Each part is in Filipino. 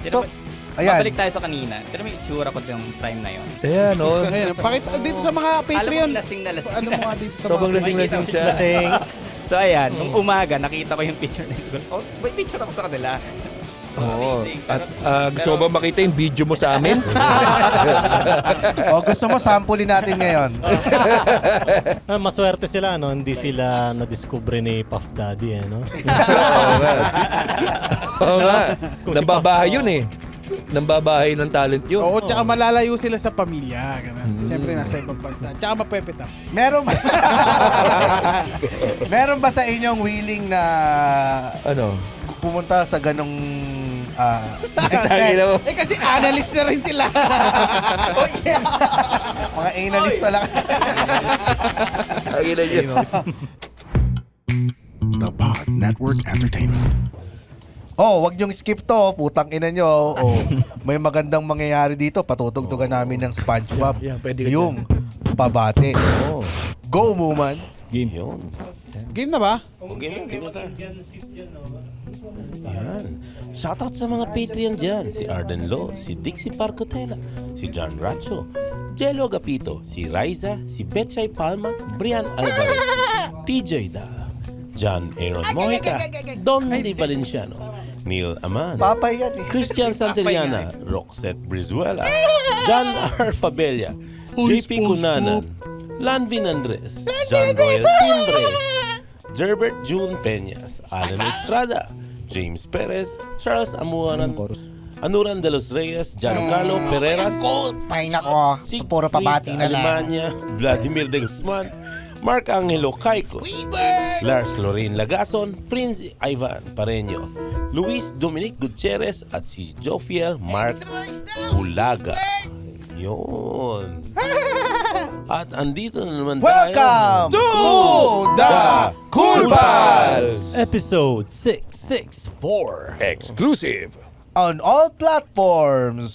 So, ayan. Babalik tayo sa kanina. Pero may itsura ko yung time na yun. Ayan, no? Ayan, pakita dito sa mga Patreon. Alam mo, lasing na lasing. Ano mo nga dito sa Sobrang mga... lasing-lasing siya. Lasing. So ayan, nung umaga, nakita ko yung picture na yun. Oh, may picture ako sa kanila. Oo. Amazing. At gusto mo ba makita yung video mo sa amin? O gusto mo, sampulin natin ngayon. Maswerte sila, no? Hindi sila na-discover ni Puff Daddy, eh, no? Oo nga. Oo nga. Nambabahay yun eh. Nambabahay ng talent yun. Oo, tsaka malalayo sila sa pamilya. Ganun. Siyempre, nasa ibang bansa. Tsaka mapepetap. Meron ba? Meron ba sa inyong willing na Ano? pumunta sa ganong Tangina mo. Eh kasi analyst na rin sila. Oh, yeah. Mga analyst pala. Tangina niyo. The Pod Network Entertainment. Oh, wag niyong skip to, putang ina nyo. Oh, may magandang mangyayari dito. Patutugtugan namin ng SpongeBob. Yeah, pwede ka yung pabate. Oh. Go, Muman. Game yun. Game na ba? Game na tayo. Yan. Shoutout sa mga Patreon dyan. Si Arden Lo, si Dixie Parcotela, si John Racho, Jello Agapito, si Raiza, si Betchay Palma, Brian Alvarez, TJ Da, John Aaron Mojica, Don Di Valenciano, Neil Aman, Papay yan eh. Christian Santillana, Roxette Brizuela, John R. Fabella, JP Cunanan, Lanvin Andres, John Royal Timbre, Gerbert June Peñas, Alan Estrada, James Perez, Charles Anuran de los Reyes, Giancarlo Pereras, Pahay nako. Puro pabati na lang. Alemania, Vladimir de Guzman, Mark Angelo Caico, Lars Lorraine Lagason, Prince Ivan Pareño, Luis Dominic Gutierrez at si Jofiel Mark Bulaga. Yun. At andito na naman Welcome tayo. to the Cool Pals! Episode 664. Exclusive. On all platforms.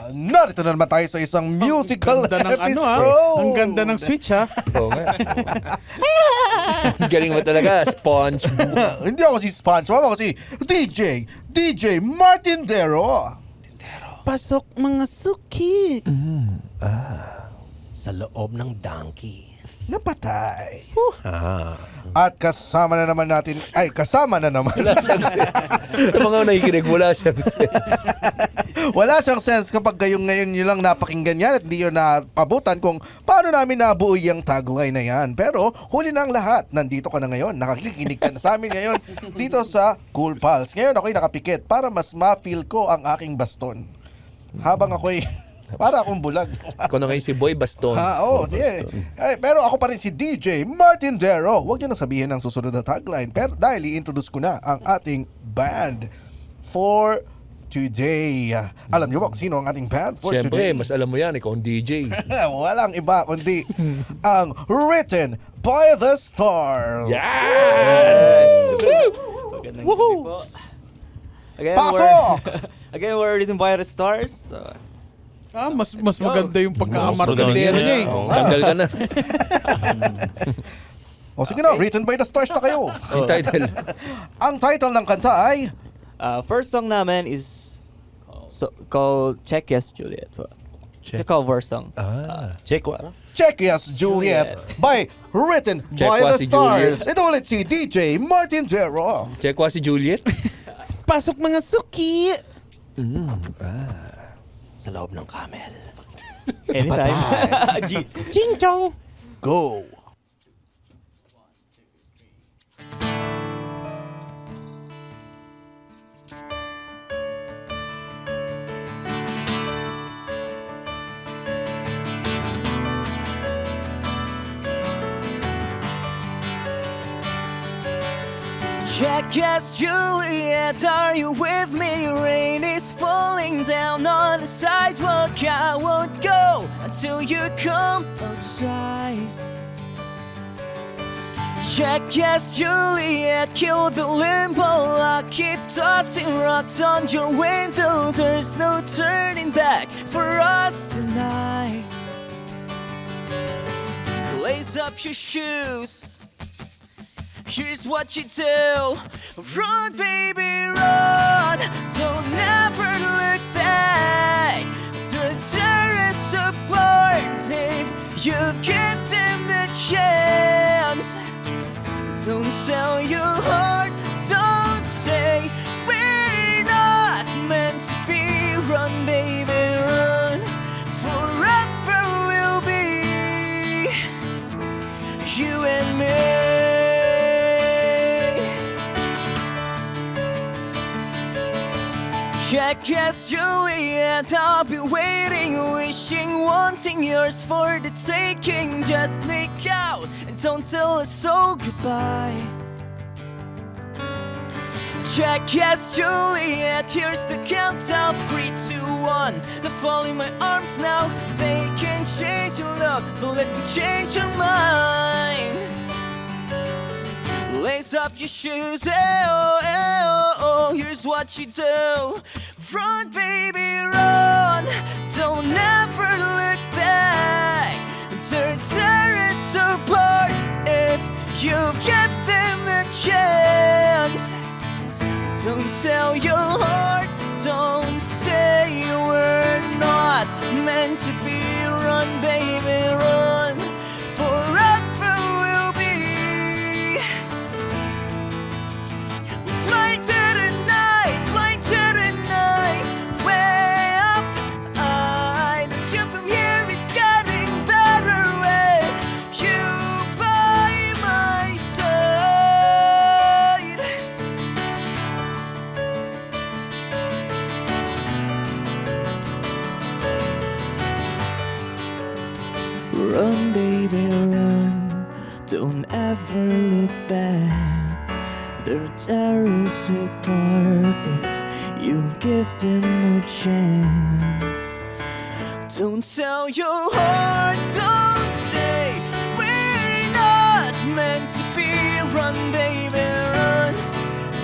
Narito na naman tayo sa isang musical Ganda ng ano ha? episode. Ang ganda ng switch ha? Oo nga. Galing mo talaga, SpongeBob. Hindi ako si SpongeBob, ako si DJ Martin Dero. Pasok mga suki. Sa loob ng donkey. Napatay. Ah. At kasama na naman. Wala siyang sense. Sa mga nakikinig, wala siyang sense. Wala siyang sense kapag kayong ngayon nyo lang napakinggan yan at hindi yun napabutan kung paano namin nabuo yung tagline na yan. Pero huli na ang lahat. Nandito ka na ngayon. Nakakikinig ka na sa amin ngayon dito sa Cool Pals. Ngayon ako'y nakapikit para mas ma-feel ko ang aking baston. Habang ako'y para akong bulag. Ako na ngayon si Boy Baston. Yeah. Pero ako pa rin si DJ Martin Dero. Huwag niyo nang sabihin ang susunod na tagline. Pero dahil i-introduce ko na ang ating band for today. Alam niyo ba kung sino ang ating band for Siyempre, today? mas alam mo yan, ikaw ang DJ. Walang iba kundi ang Written by the Stars. Yes! Magandang gabi po. Again, Pasok! Again, we're written by the stars. So, Mas maganda yung pagkakamarkadero niya eh. Oh, tanggal ka na. O sige na, Written by the Stars na kayo. Ang title. Ang title ng kanta ay first song namin is called Check Yes Juliet. It's a cover song. Check what? Check Yes Juliet by Written Check by the was si Stars. Juliet. Ito ulit si DJ Martin Dero. Check wa si Juliet. Pasok mga suki. Sa loob ng camel. Anytime. Ching chong. Go. Check yes, Juliet, are you with me? Rain is falling down on the sidewalk. I won't go until you come outside. Check yes, Juliet, kill the limbo. I keep tossing rocks on your window. There's no turning back for us tonight. Lace up your shoes. Here's what you do. Run, baby, run. Don't Check, yes, Juliet, I'll be waiting, wishing, wanting yours for the taking. Just sneak out and don't tell us so goodbye. Check, yes, Juliet, here's the countdown. 3, 2, 1. They fall in my arms now. They can change your love, but let me change your mind. Lace up your shoes, here's what you do. Run, baby, run. Don't ever look back. They're tear us apart if you give them the chance. Don't sell your heart, don't say we're not meant to be. Run, baby, run. Forever we'll be. Fly to the night, way up. I the view from here is getting better with you by my side. Run, baby, run. Don't ever look back. They'll tear us apart if you give them a chance. Don't sell your heart, don't say we're not meant to be. Run, baby, run.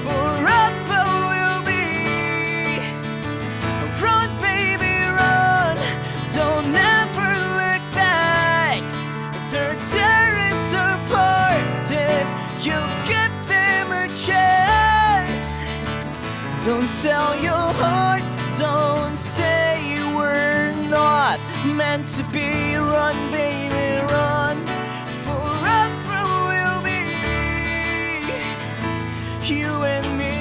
Forever we'll be. Run, baby, run. Don't ever look back. They're tear us apart if you give them a chance. Don't sell your heart, don't say we're not meant to be. Run, baby, run. Forever we'll be you and me.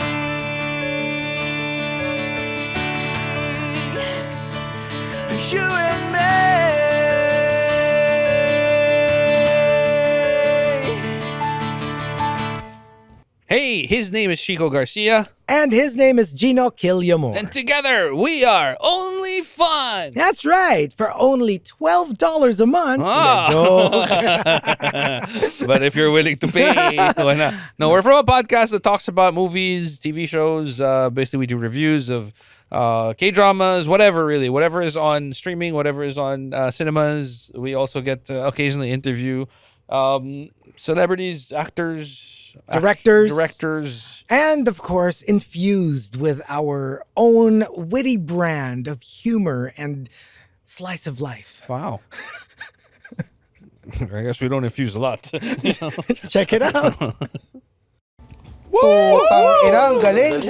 You and me. Hey, his name is Chico Garcia, And his name is Gino Killiamore. and together we are Only Fun. That's right, for only $12 a month. Ah. But if you're willing to pay, why not? No, we're from a podcast that talks about movies, TV shows. Basically, we do reviews of K-dramas, whatever, really. Whatever is on streaming, whatever is on cinemas. We also get to occasionally interview celebrities, actors, directors. And of course, infused with our own witty brand of humor and slice of life. Wow. I guess we don't infuse a lot. Check it out. Woo! Tang-ina, ang galing.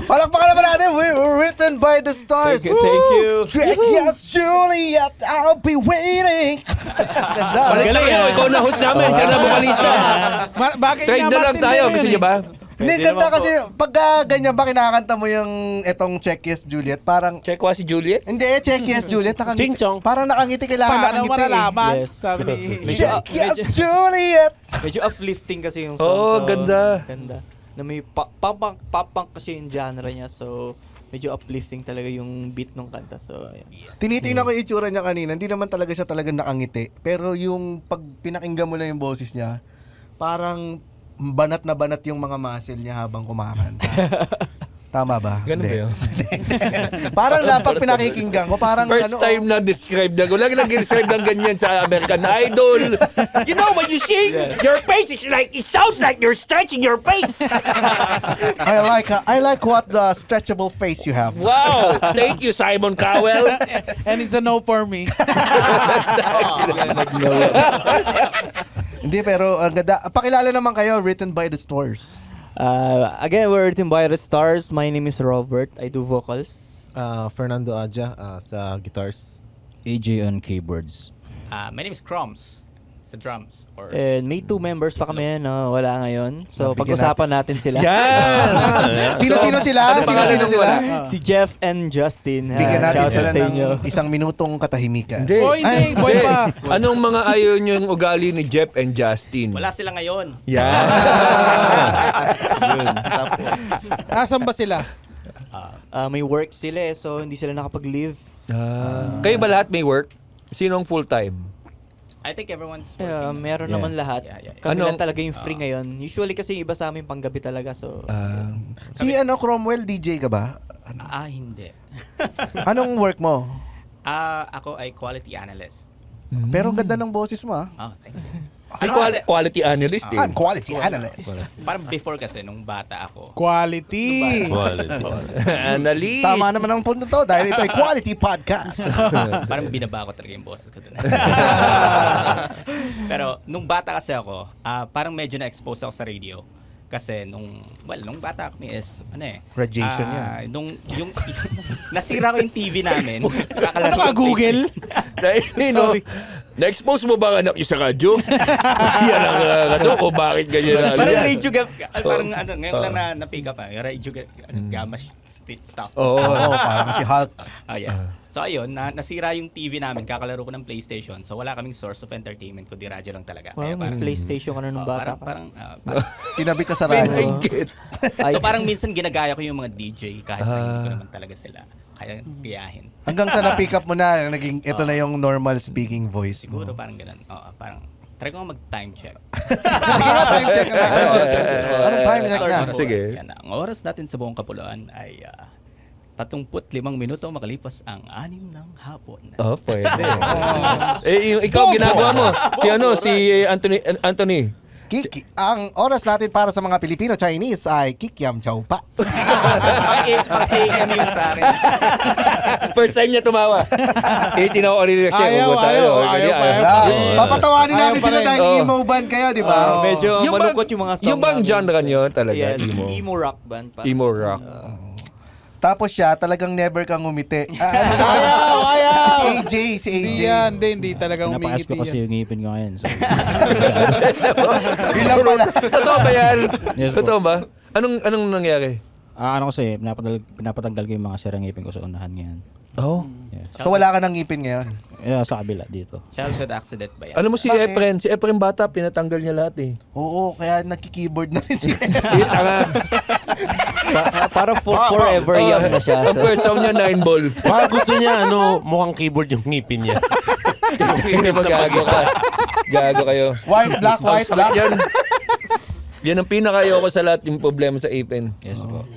Palakpakan naman natin. We're written by the stars. Thank you. Check, yes, Juliet, I'll be waiting. Ganda. Balik na kayo, ikaw na host namin. Siya na bukalista. Bagay Trade na lang tayo. Gusto niyo ba? Hindi, Pwede ganda naman kasi pagka ganyan ba kinakanta mo yung etong Check, yes, Juliet, parang Check wa si Juliet? hindi, Check, yes, Juliet, nakangiti. Ching chong. Parang nakangiti, kailangan Paano nakangiti. malalaman? Yes. Sabi ni Check, yes, Juliet. Medyo uplifting kasi yung song. Oh, so, ganda. Ganda. Na may pop-punk kasi yung genre niya. So, medyo uplifting talaga yung beat ng kanta. So, ayan. Tinitingnan ko yung itsura niya kanina, hindi naman talaga siya talagang nakangiti. Pero yung pag pinakinggan mo na yung boses niya, parang banat na banat yung mga muscle niya habang kumakanta. Tama ba? Ganun ba Hindi. yun? Parang pag pinakikinggan ko, parang First ano, time na describe na. Lagi nag-describe ng ganyan sa American Idol. You know, when you sing, your face is like, it sounds like you're stretching your face. I like what the stretchable face you have. Wow. Thank you, Simon Cowell. And it's a no for me. Hindi, pero ang ganda. Pakilala naman kayo, written by the stars. Again, we're written by the stars. My name is Robert. I do vocals. Fernando Aja sa guitars. AJ on keyboards. My name is Crumbs sa drums. Or And may 2 members pa kami na wala ngayon. So, Nabigyan pag-usapan natin sila. Yan. Sino-sino sila? Sino-sino sila? Si Jeff and Justin. Bigyan natin Shout out sila sa inyo. ng isang minutong katahimikan. Hindi. Oh, hindi. Boy Hindi. pa. Anong mga ayaw nyo yung ugali ni Jeff and Justin? wala sila ngayon. Yan. Asan ba sila? May work sila so hindi sila nakapag-leave. Kayo ba lahat may work? Sino ang full-time? I think everyone's Yeah, working. meron naman lahat. Yeah. Kami Ano? lang talaga yung free ngayon. Usually kasi yung iba sa amin panggabi talaga so Si Cromwell, DJ ka ba? Hindi. Anong work mo? Ako ay quality analyst. Pero ang ganda ng boses mo, ah. Oh, thank you. Ay, quality analyst eh. I'm quality analyst. Parang before kasi, nung bata ako. Quality. Analyst. Tama naman ang punto to dahil ito ay quality podcast. Parang binaba ko talaga yung boses ko dun. Pero nung bata kasi ako, parang medyo na-expose ako sa radio. Kasi nung bata ako is, Radiation yan. Nasira ko yung TV namin. Naka-Google. Na-expose mo ba ang anak niyo sa radyo? Yan ang kaso o bakit ganyan na? Parang radio parang ngayon ko lang na-pick up. Radio gamma stuff. Oo. Parang si Hulk. Yeah. So ayun, nasira yung TV namin, kakalaro ko ng PlayStation. So wala kaming source of entertainment, kundi radyo lang talaga. Wow, may PlayStation ka na nung bata ka. Parang Tinabi ka sa radyo. so parang minsan ginagaya ko yung mga DJ kahit na hindi ko naman talaga sila kaya gayahin. Hanggang sa na-pick up mo na, naging ito na yung normal speaking voice mo. Siguro parang ganun. Parang try ko mag-time check. Time check na. Anong time check na? Sige. Yan, ang oras natin sa buong Kapuluan ay 35 minuto makalipas ang 6 ng hapon. Oh, pwede. Ikaw ginagawa mo. Si Anthony. Kiki. Ang oras natin para sa mga Pilipino-Chinese ay Kikiam Chow Pa. AM yun sa akin. First time niya tumawa. Tinawa ko rin siya. Ayaw. Papatawanin natin Ayaw pa sila rin. dahil emo band kayo, di ba? Medyo malungkot yung mga song Yung bang namin. genre nyo talaga? Yes, Emo. emo rock band pa. Emo rock. Tapos siya, talagang never kang umiti. Ayaw. Si AJ. Hindi talaga Pinapaas ko umingiti kasi yan. yung ngipin ko ngayon. So, Yun lang pala. Totoo ba yan? Yes po. Totoo ba? Anong nangyari? ano kasi, pinapatanggal ko yung mga sirang ngipin ko sa unahan ngayon. Oh. Yeah. So wala ka ng ngipin ngayon? Yeah, sa kabila dito. Childhood accident ba yan? Alam mo si Bakit? Efren? Si Efren bata, pinatanggal niya lahat eh. Oo, kaya nagki-keyboard na rin siya. Para forever young na siya. Ang first sound niya 9 ball. Baka gusto niya, mukhang keyboard yung ngipin niya. Hindi ba gago ka? Gago kayo. White, black. Yan ang pinaka-ayoko sa lahat yung problema sa Apen. Yes po.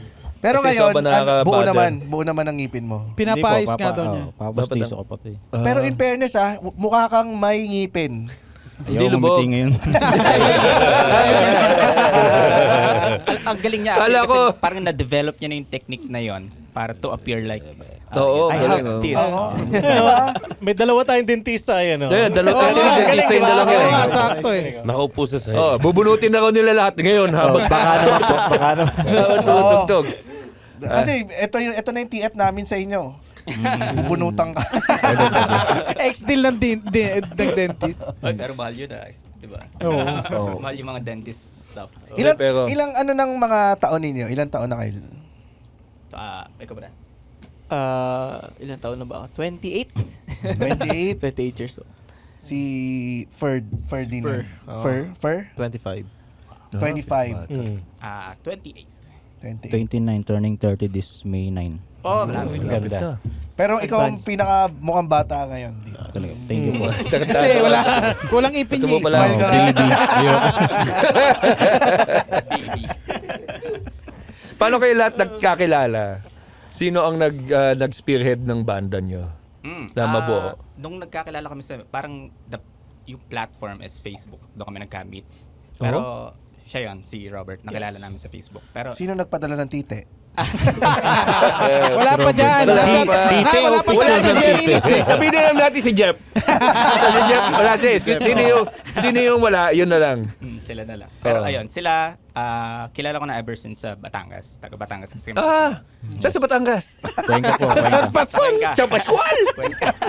Pero Kasi ngayon, sobrang nakaka-bother. buo naman ang ngipin mo. Pinapaayos nga daw niya. Papastiso ko pa to eh. Pero in fairness mukha kang may ngipin. Ayaw lubog. umiti ngayon. Ang galing niya Kala actually, ko- kasi parang na-develop niya na yung technique na yon para to appear like Oo, I galing. have Oh. teeth. May dalawa tayong dentista, yan. Yeah, dalawa dentista yung dalawa Oo, yan. sakto eh. Nakaupo sa side. Oh, bubunutin na ko nila lahat ngayon habang Baka naman po, baka naman. tutugtog. Kasi ito na yung TF namin sa inyo. Bubunutang ka. Ex-deal ng dentist. pero mahal yun di ba? Oo. Mahal yung mga dentist stuff. Ilang ano ng mga taon ninyo? Ilang taon na kayo? Ikaw ba na? Ilang taon na ba ako? 28? 28? 28 years old. Si Ferdinand. Fer? 25. 25. 28. 28. 29, turning 30 this May 9. Oh, malapit. Ganda. Pero ikaw ang pinaka mukhang bata ngayon. Talaga. Thank you po. Kasi walang ipin Ito niya. mo pala. Smile ka. Paano kayo lahat nagkakilala? Sino ang nag-spearhead ng banda nyo? Mabuo. Nung nagkakilala kami parang yung platform is Facebook. Doon kami nagka-meet. Pero siya yun, si Robert. Nakilala namin sa Facebook. Pero Sino nagpadala ng tite? Wala pa dyan. Wala pa tayo ng 10 minutes eh. Sabihin na lang natin si Jeff. Si Jeff, wala sino yung wala, yun na lang. sila na lang. Pero ayun, sila, kilala ko na ever since sa Batangas. Taga Batangas kasi. Saan sa Batangas? Cuenca po. Cuenca. Sa Pascual!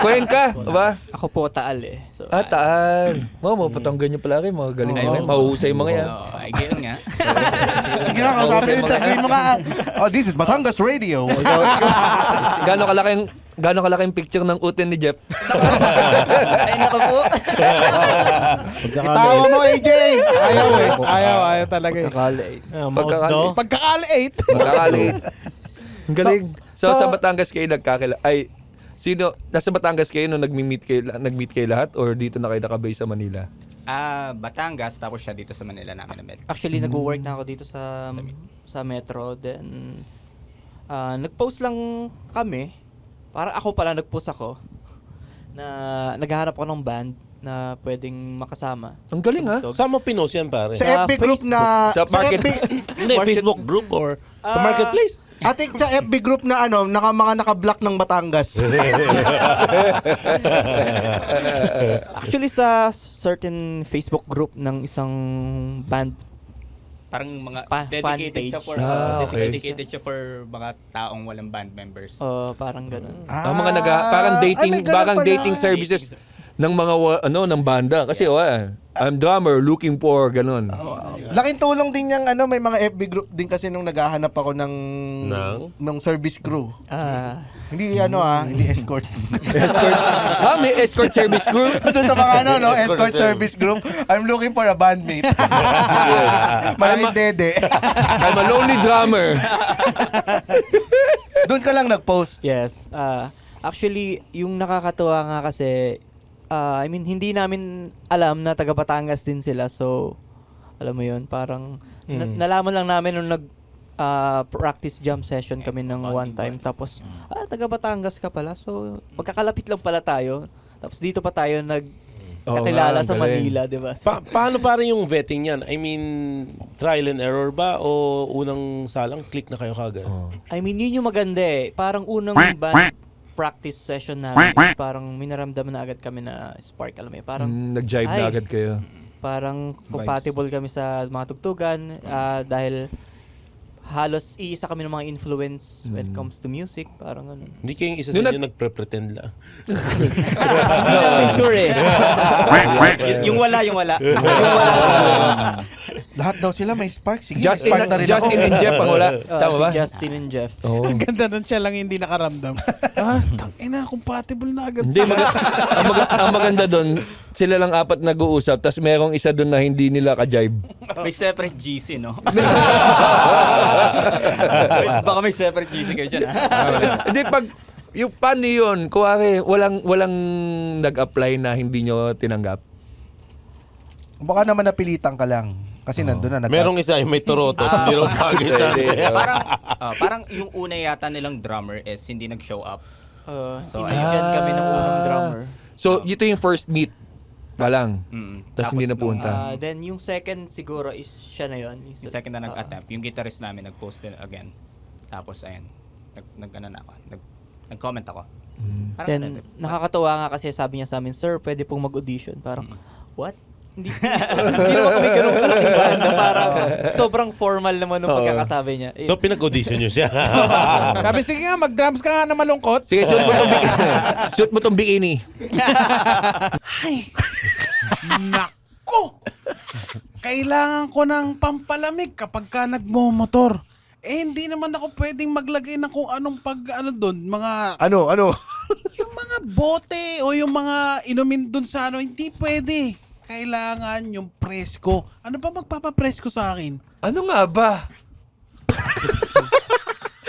Cuenca, ba? Ako po Taal eh. So, Taal. Mapatanggan nyo pala kayo, mga galing na mahuhusay mga yan. Ay, ganyan nga. Sige nga, kausapin yung interviewin mo nga. Oh, this is Batangas Radio. Gano'ng kalaking picture ng uten ni Jeff? Ay, naku po. Itawa mo, AJ! Ayaw talaga eh. kakali. Pagkakali 8. Magkakalit. Ang galing. So, So- sa Batangas kayo nasa Batangas kayo nung nag-meet kayo lahat or dito na kayo nakabase sa Manila? Batangas, tapos siya dito sa Manila namin na-met. Actually, nag-work na ako dito sa Metro. Then, nag-post lang kami. Para ako pala nag-post ako na naghahanap ako ng band na pwedeng makasama. Ang galing ha? Saan mo pinost yan, pare? Sa FB group na... Sa market. Hindi, Facebook group or sa marketplace? Ating sa FB group na mga naka-block ng Batangas. Actually, sa certain Facebook group ng isang band. Parang mga fan dedicated siya page. for Okay. dedicated siya for mga taong walang band members. Parang ganun. Ang mga parang dating ay, may ganun parang pala. dating services ng mga ng banda kasi I'm drummer looking for ganun. Laking tulong din yung may mga FB group din kasi nung naghahanap ako ng service crew. Hindi hindi escort. May escort service crew? Doon sa mga escort service group, I'm looking for a bandmate. Maraming dede. I'm a lonely drummer. Doon ka lang nag-post. Yes. Actually, yung nakakatuwa nga kasi hindi namin alam na taga Batangas din sila. So, alam mo yun, parang nalaman lang namin nung practice jam session kami ng one time. Tapos, taga Batangas ka pala. So, magkakalapit lang pala tayo. Tapos dito pa tayo nagkakilala sa Manila, di ba? So, Paano pare yung vetting yan? I mean, trial and error ba o unang salang click na kayo kagad? yun yung maganda eh. Parang unang band practice session namin is parang minaramdaman na agad kami na spark, alam mo yun. Parang Nag-jive na agad kayo. parang compatible kami sa mga tugtugan dahil halos iisa kami ng mga influence when it comes to music, parang ano. Hindi kayong isa sa inyo nagpre-pretend lang. Hindi namin sure eh. yung wala. Lahat daw sila may spark. Sige, Justin spark na rin and Jeff ang wala. Tama ba? Si Justin and Jeff. Ang ganda nun, siya lang hindi nakaramdam. Tangina, compatible na agad Hindi, ang maganda doon, sila lang apat nag-uusap, tapos merong isa doon na hindi nila ka-jive. May separate GC, no? Baka may separate GC kayo dyan, Hindi, yung paano yun? Kuwari, walang nag-apply na hindi nyo tinanggap? Baka naman napilitan ka lang. Kasi nandun na. Merong isa yung may toroto. Hindi raw bagay sa parang yung una yata nilang drummer is hindi nag-show up. So, dyan kami ng unang drummer. So, ito yung first meet pa lang. Tapos hindi napunta. Then, yung second siguro is siya na yun. Yung second na nag-attempt, yung guitarist namin nag-post din again. Tapos, ayun, nag-comment ako. Then, nakakatawa nga kasi sabi niya sa amin, "Sir, pwede pong mag-audition." Parang, what? Hindi naman kami ganun kalaking banda. Parang sobrang formal naman nung pagkakasabi niya. So, pinag-audition nyo siya. Sabi, sige nga, mag-drums ka nga na malungkot. Sige, shoot mo tong bikini. Ay, naku! Kailangan ko ng pampalamig kapag ka nagmomotor. Hindi naman ako pwedeng maglagay ng kung anong doon, mga... Ano? yung mga bote o yung mga inumin doon sa hindi pwede. Kailangan yung presko. Ano ba magpapapresko sa akin? Ano nga ba?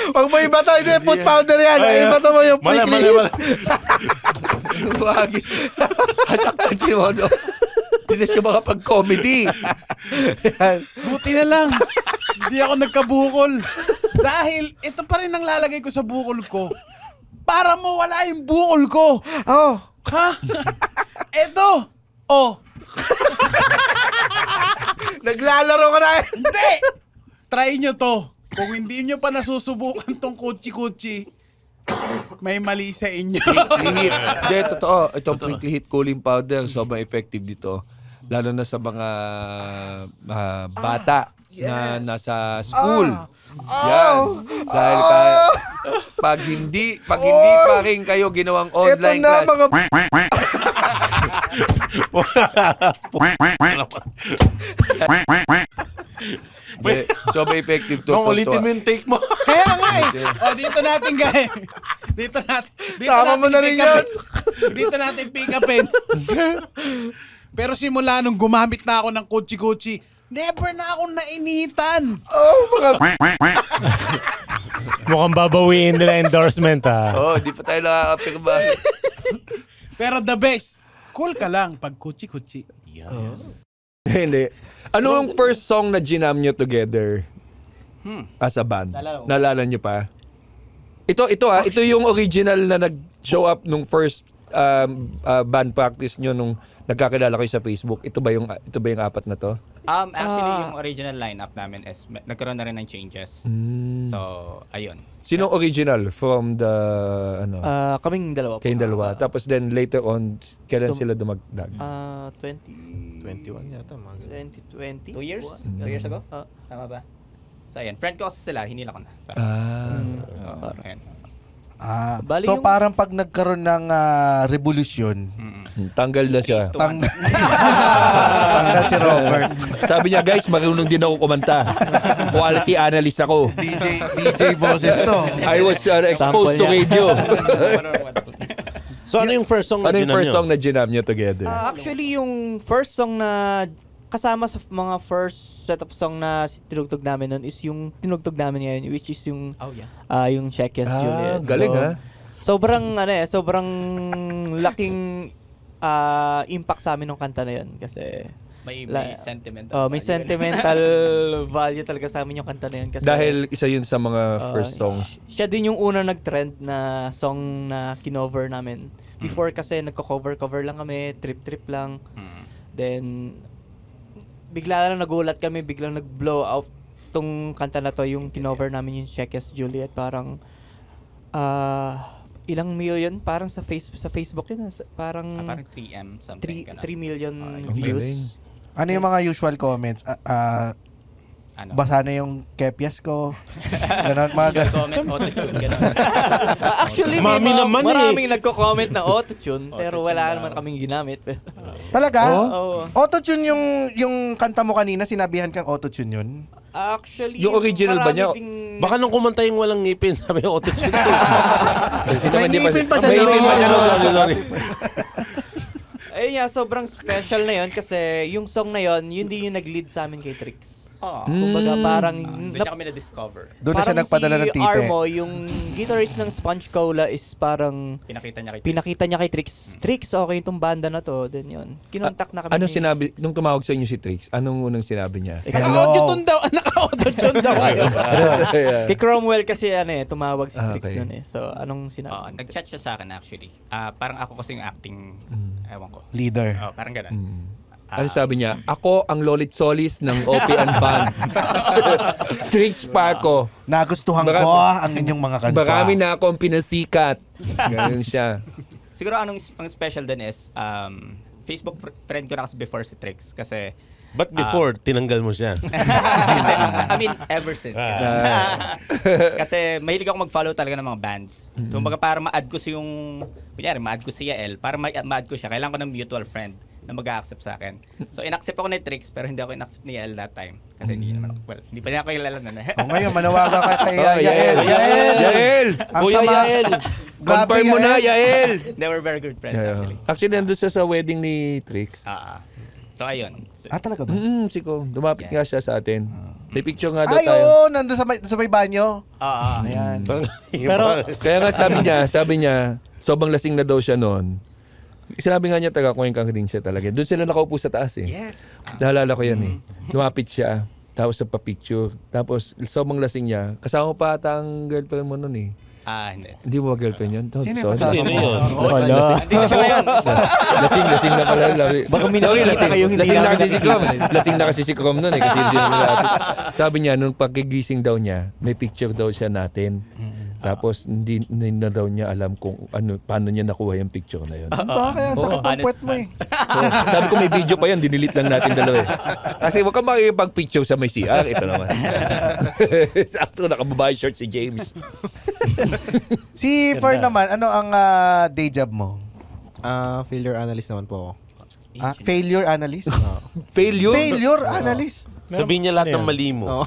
Pag may iba tayo din, food powder yan. Iba to mo yung prickly. Wagis. Sasaktan si Mono. Hindi na siya makapag-comedy. Buti na lang. Hindi ako nagkabukol. Dahil ito pa rin ang lalagay ko sa bukol ko. Para mawala yung bukol ko. Oh. Ha? Ito. Oh. Naglalaro ka na eh. Hindi! Try nyo to. Kung hindi nyo pa nasusubukan tong kutsi-kutsi, may mali sa inyo. Hindi, totoo. Itong prickly heat cooling powder, sobrang effective dito. Lalo na sa mga bata na nasa school. Yan. Dahil pag hindi pa rin kayo ginawang online Ito na class. Sobrang effective to. Ulitin mo yung take mo. Kaya nga eh. O, dito natin guys. Dito Tama mo na rin yan. Dito natin pick upin. Pero simula nung gumamit na ako ng kutsi-kutsi, never na akong nainitan. Oh, mga... Mukhang babawiin nila endorsement Oh, di pa tayo nakakapirma. Pero the best, cool ka lang pag kuchi-kuchi. Hindi. Ano yung first song na ginam nyo together as a band? Naalala nyo pa? Ito yung original na nag-show up nung first band practice nyo nung nagkakilala kayo sa Facebook. Ito ba yung apat na to? Actually, yung original lineup namin is nagkaroon na rin ng changes. So, ayun. Sino original from the Kaming dalawa po. kayong dalawa? Tapos then later on, kailan sila dumagdag? 21 yata. 2020? 2 years? 2 years ago? Tama ba? So, ayun. Friend ko kasi sila, hinila ko na. Ayun. Bali So yung- parang pag nagkaroon ng revolusyon, Tanggal na siya. tanggal si Robert. Sabi niya, guys, marunong din ako kumanta. Quality analyst ako. DJ boses to. I was exposed to Sample radio. So ano yung first song na Ano yung ginam first nyo? song na ginam nyo together? Actually, yung first song na kasama sa mga first set of song na tinugtog namin nun is yung tinugtog namin ngayon, which is yung yung Check Yes Juliet. Galing sobrang laking impact sa amin ng kanta na yun kasi May sentimental may value. sentimental value talaga sa amin yung kanta na yun kasi Dahil isa yun sa mga first songs. siya din yung unang nag-trend na song na kinover namin. Before kasi nagko-cover lang kami, trip lang. Then bigla lang nagulat kami, biglang nag-blow out tong kanta na to, yung kinover namin yung Check Yes Juliet. Parang ilang million parang sa Facebook yun. Parang Parang 3M something. 3 million Galing. views. Ano yung mga usual comments? Ano? Basa na yung kepyas ko. Ganon, mga ganon. Comment, auto-tune, gano'n. Actually, Mami naman maraming nagko-comment na auto-tune, pero wala naman kaming ginamit. Talaga? Oo. Autotune yung kanta mo kanina, sinabihan kang autotune yun? Actually, Yung original ba niya? marami ding- Baka nung kumanta yung walang ngipin, sabi yung auto-tune. May ngipin pa siya. May ngipin pa siya. Sorry. Ayun nga, sobrang special na yun kasi yung song na yun, yun din yung nag-lead sa amin kay Trix. Kumbaga parang Doon niya kami na-discover. Doon na siya parang nagpadala ng si tite. Armo, yung guitarist ng Sponge Cola is parang Pinakita niya kay Trix. Trix, okay itong banda na to. Then yun. Kinontak na kami. Ano sinabi, nung tumawag sa inyo si Trix, anong unang sinabi niya? Naka-auto-tune daw kayo. Kay Cromwell kasi tumawag si Trix okay. nun eh. So, anong sinabi? Nag-chat siya sa akin actually. Parang ako kasi yung acting, ewan ko. Leader. Parang gano'n. Ano sabi niya? Ako ang Lolit Solis ng Opian Band. Trix Parco. Nagustuhan Marami- ko ang inyong mga kanta. Marami na akong pinasikat. Ganun siya. Siguro ang special din is, Facebook friend ko na kasi before si Trix. Kasi, But before, tinanggal mo siya. I mean, ever since. Kasi mahilig ako mag-follow talaga ng mga bands. Kumbaga para ma-add ko kunyari, ma-add ko si Yael, para ma-add ko siya, kailangan ko ng mutual friend na mag-a-accept sa akin. So, in-accept ako ni Trix, pero hindi ako in-accept ni Yael that time. Kasi hindi naman ako, hindi pa niya ako kilala na. Ngayon, manawagan ka kay Oh, Yael. Yael! Ang Kuya sama. Yael! Grabe, Confirm mo na, Yael! They were very good friends actually. Actually, nandun siya sa wedding ni Trix. So, ayun. So, Talaga ba? Siko. Lumapit nga siya sa atin. May picture nga daw Ay, tayo. oo, nandun sa may banyo. Ayan. Pero, kaya nga sabi niya, sobrang lasing na daw siya noon. Sinabi nga niya, taga-coin kang din siya talaga. Doon sila nakaupo sa taas eh. yes. Naalala ko yan eh. Lumapit siya. Tapos nagpa-picture. Tapos sobrang lasing niya. Kasama pa ata ang girlfriend mo noon eh. Hindi. Hindi mo ba girlfriend yun? Sino yung kasama Sino mo? yun? Hindi ko siya ngayon. Lasing na pala. Baka minakita kayong hindi lasing na namin kasi si Crom. Lasing na kasi si Crom noon eh. Kasi hindi na malapit. Sabi niya, nung pagkigising daw niya, may picture daw siya natin. Tapos hindi na daw niya alam kung paano niya nakuha yung picture na yun. Bakit? Sa kapang puwet mo eh. So, sabi ko may video pa yan, dinilit lang natin dalawa eh. Kasi huwag kang makikipag-picture sa may CR. Ito naman. Sakto, nakababae shirt si James. Si Fern naman, ano ang day job mo? Failure analyst naman po ako. Failure analyst? Failure? Failure analyst? Sabihin niya lahat ng mali mo.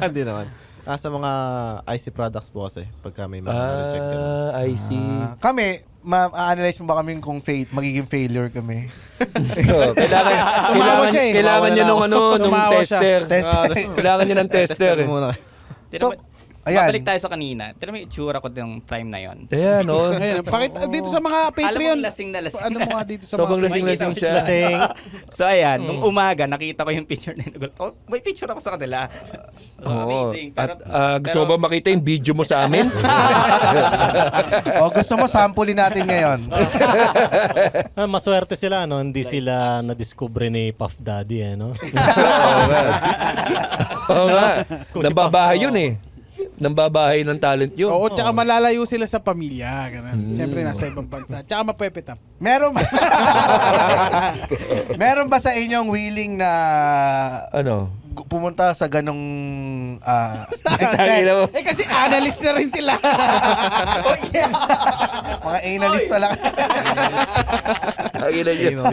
Hindi naman. Sa mga IC products po kasi, pagka may mga reject ka na. I see. Kami, ma-analyze mo ba kami kung magiging failure kami? Kailangan siya eh. kailangan niya nung Tumawa siya. tester. Tester. Kailangan niya ng tester. eh. Muna. So, Ayan. Babalik tayo sa kanina. Tignan mo yung itsura ko ng time na yon. Ayan, no? Ayun, pakita dito sa mga Patreon. Alam mo, lasing na lasing. Ano mo nga dito sa Sobrang mga lasing-lasing siya. Lasing. So ayan, nung umaga, nakita ko yung picture na yun. Oh, may picture ako sa kanila. Oo. Amazing. At gusto mo ba makita yung video mo sa amin? O gusto mo, sampulin natin ngayon. Maswerte sila, no? Hindi sila na-discover ni Puff Daddy, no? Oo nga. Nambabahay yun eh. Nambabahay ng talent yun. Oo, tsaka malalayo sila sa pamilya. Ganun. Siyempre, nasa ibang bansa. Tsaka mapepetap. Meron ba? Meron ba sa inyong willing na Ano? pumunta sa ganong Tangina mo. Eh kasi analyst na rin sila. Oh, yeah. Mga analyst pala. Tangina niyo.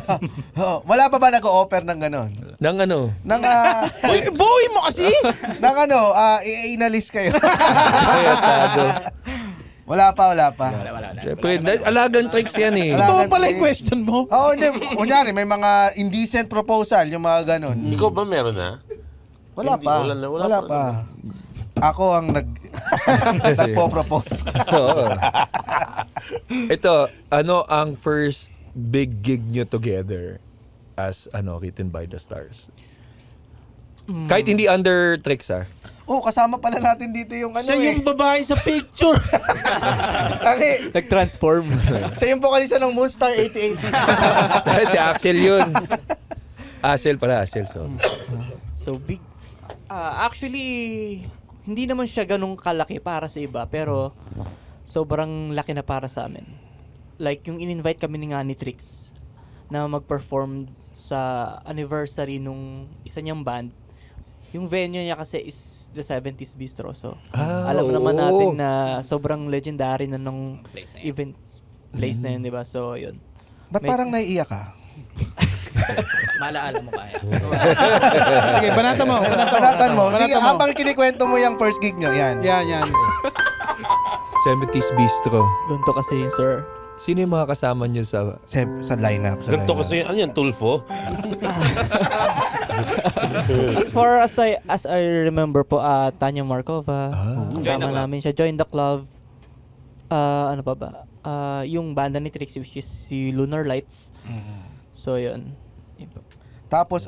Wala pa ba nag-o-offer ng ganon? Nang ano? Nang, Boy mo kasi! nang i-analyst kayo. Ayatado. Wala pa. Wala. Siyempre, alagang tricks yan eh. Ito pala yung question mo. Oo, hindi. Kunyari, may mga indecent proposal, yung mga ganon. Ikaw ba meron na? Wala Hindi, pa. wala pa. Ako ang nagpo-propose. Oo. Ito, ano ang first big gig nyo together as Written by the Stars? Kahit hindi under tricks Oh, kasama pala natin dito yung ano Siya yung babae sa picture. Tangi, Nag-transform. siya yung vocalista ng Moonstar 88. Si Axel yun. Axel. So. So big. Actually, hindi naman siya ganun kalaki para sa iba, pero sobrang laki na para sa amin. Like yung in-invite kami ni Trix na mag-perform sa anniversary nung isa niyang band. Yung venue niya kasi is the 70s Bistro. So, alam naman natin na sobrang legendary na nung place na yun, di ba? So, yun. Ba't parang naiiyak ka? Malaala mo kaya. Sige, banatan mo. Banatan mo. Sige, habang kinikwento mo yung first gig nyo, yan. Yan. 70s Bistro. Ganito kasi, sir. Sino yung mga kasama nyo sa... Sa lineup. Ganito kasi, ano yan, Tulfo? As far as I remember po, Tanya Markova. Kasama namin siya. Join the Club. Ano pa ba? Yung banda ni Trixie, which is si Lunar Lights. So, yun. Tapos,